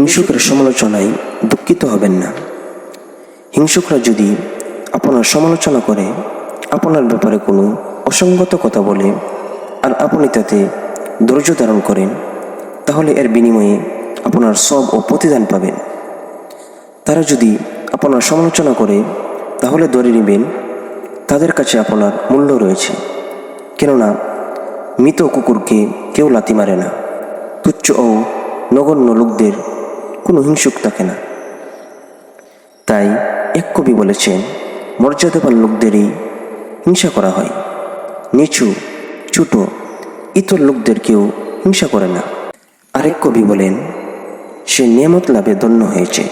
হিংসুকের সমালোচনায় দুঃখিত হবেন না। হিংসুকরা যদি আপনার সমালোচনা করে, আপনার ব্যাপারে কোনো অসঙ্গত কথা বলে, আর আপনি তাতে ধৈর্য ধারণ করেন, তাহলে এর বিনিময়ে আপনার সব ও প্রতিদান পাবেন। তারা যদি আপনার সমালোচনা করে, তাহলে ধরে নেবেন তাদের কাছে আপনার মূল্য রয়েছে। কেননা মৃত কুকুরকে কেউ লাথি মারে না। তুচ্ছ ও নগণ্য লোকদের কোনো হিংসুক থাকে না। তাই এক কবি বলেছেন, মর্যাদাবান লোকদেরই হিংসা করা হয়, নিচু ছোট ইতর লোকদের কেউ হিংসা করে না। আরেক কবি বলেন, সে নিয়ামত লাভে ধন্য হয়েছে,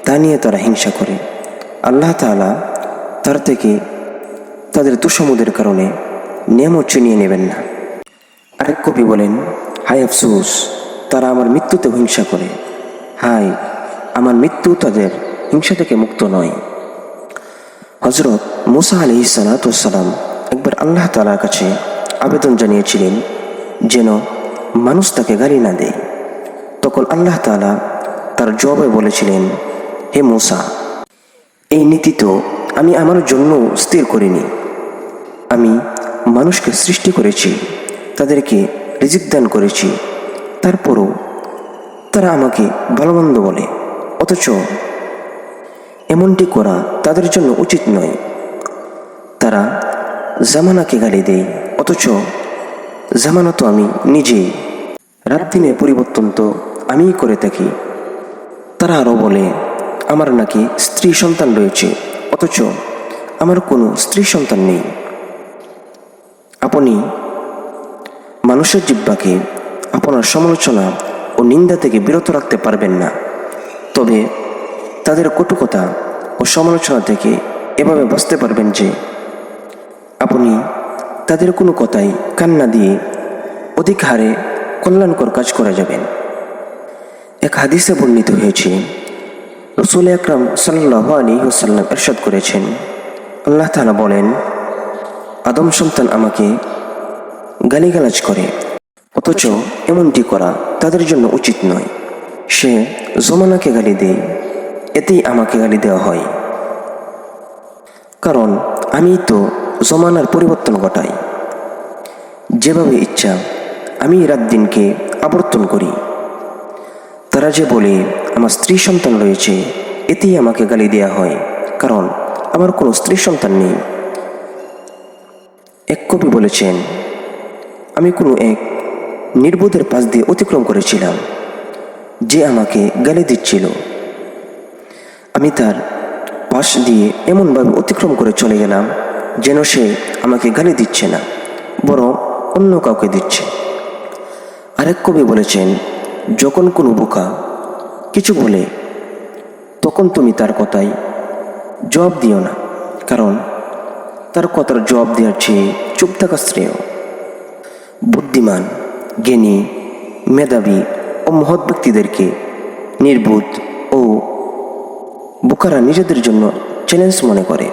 তা নিয়ে তারা হিংসা করে। আল্লাহ তাআলা তার থেকে তাদের তুসমুদের কারণে নিয়ামত ছিনিয়ে নেবেন না। আরেক কবি বলেন, হায় আফসোস, তারা আমার মৃত্যুতে হিংসা করে। হায়, আমার মৃত্যু তাদের হিংসা থেকে মুক্ত নয়। হযরত মূসা আলাইহিস সালাতু ওয়াস সালাম একবার আল্লাহ তাআলার কাছে আবেদন জানিয়েছিলেন যেন মানুষ তাকে গালি না দেয়। তখন আল্লাহ তাআলা তার জবাবে বলেছিলেন, হে মূসা, এই নীতি তো আমি আমার জন্য স্থির করিনি। আমি মানুষকে সৃষ্টি করেছি, তাদেরকে রিজিক দান করেছি, তারপরও তারা আমাকে ভালোমন্দ বলে, অথচ এমনটি করা তাদের জন্য উচিত নয়। তারা জামানাকে গালি দেয়, অথচ জামানা তো আমি নিজেই। রাত দিনের পরিবর্তন তো আমিই করে থাকি। তারা আরও বলে, আমার নাকি স্ত্রী সন্তান রয়েছে, অথচ আমার কোনো স্ত্রী সন্তান নেই। আপনি মানুষের জিহ্বাকে আপনার সমালোচনা ও নিন্দা থেকে বিরত রাখতে পারবেন না, তবে তাদের কটুকথা ও সমালোচনা থেকে এভাবে বাঁচতে পারবেন যে আপনি তাদের কোনো কথাই কান না দিয়ে অধিক হারে কল্যাণকর কাজ করে যাবেন। এক হাদিসে বর্ণিত হয়েছে, রাসূল আকরাম সাল্লাল্লাহু আলাইহি ওয়াসাল্লাম ইরশাদ করেছেন, আল্লাহ তাআলা বলেন, আদম সন্তান আমাকে গালিগালাজ করে, অথচ এমনটি করা তাদের জন্য উচিত নয়। সে জমানাকে গালি দেয়, এতেই আমাকে গালি দেওয়া হয়, কারণ আমি তো জমানার পরিবর্তন ঘটাই। যেভাবে ইচ্ছা আমি রাত দিনকে আবর্তন করি। তারা যে বলে আমার স্ত্রী সন্তান রয়েছে, এতেই আমাকে গালি দেওয়া হয়, কারণ আমার কোনো স্ত্রী সন্তান নেই। এক কবি বলেছেন, আমি কোনো এক নির্বোধের পাশ দিয়ে অতিক্রম করেছিলাম, যে আমাকে গালি দিচ্ছিল। আমি তার পাশ দিয়ে এমনভাবে অতিক্রম করে চলে গেলাম যেন সে আমাকে গালি দিচ্ছে না, বরং অন্য কাউকে দিচ্ছে। আরেক কবি বলেছেন, যখন কোনো বোকা কিছু বলে, তখন তুমি তার কথায় জবাব দিও না, কারণ তার কথার জবাব দেওয়ার চেয়ে চুপ থাকা শ্রেয়। বুদ্ধিমান, জ্ঞানী, মেধাবী ও মহৎ ব্যক্তিদেরকে নির্বোধ ও বোকারা নিজেদের জন্য চ্যালেঞ্জ মনে করে।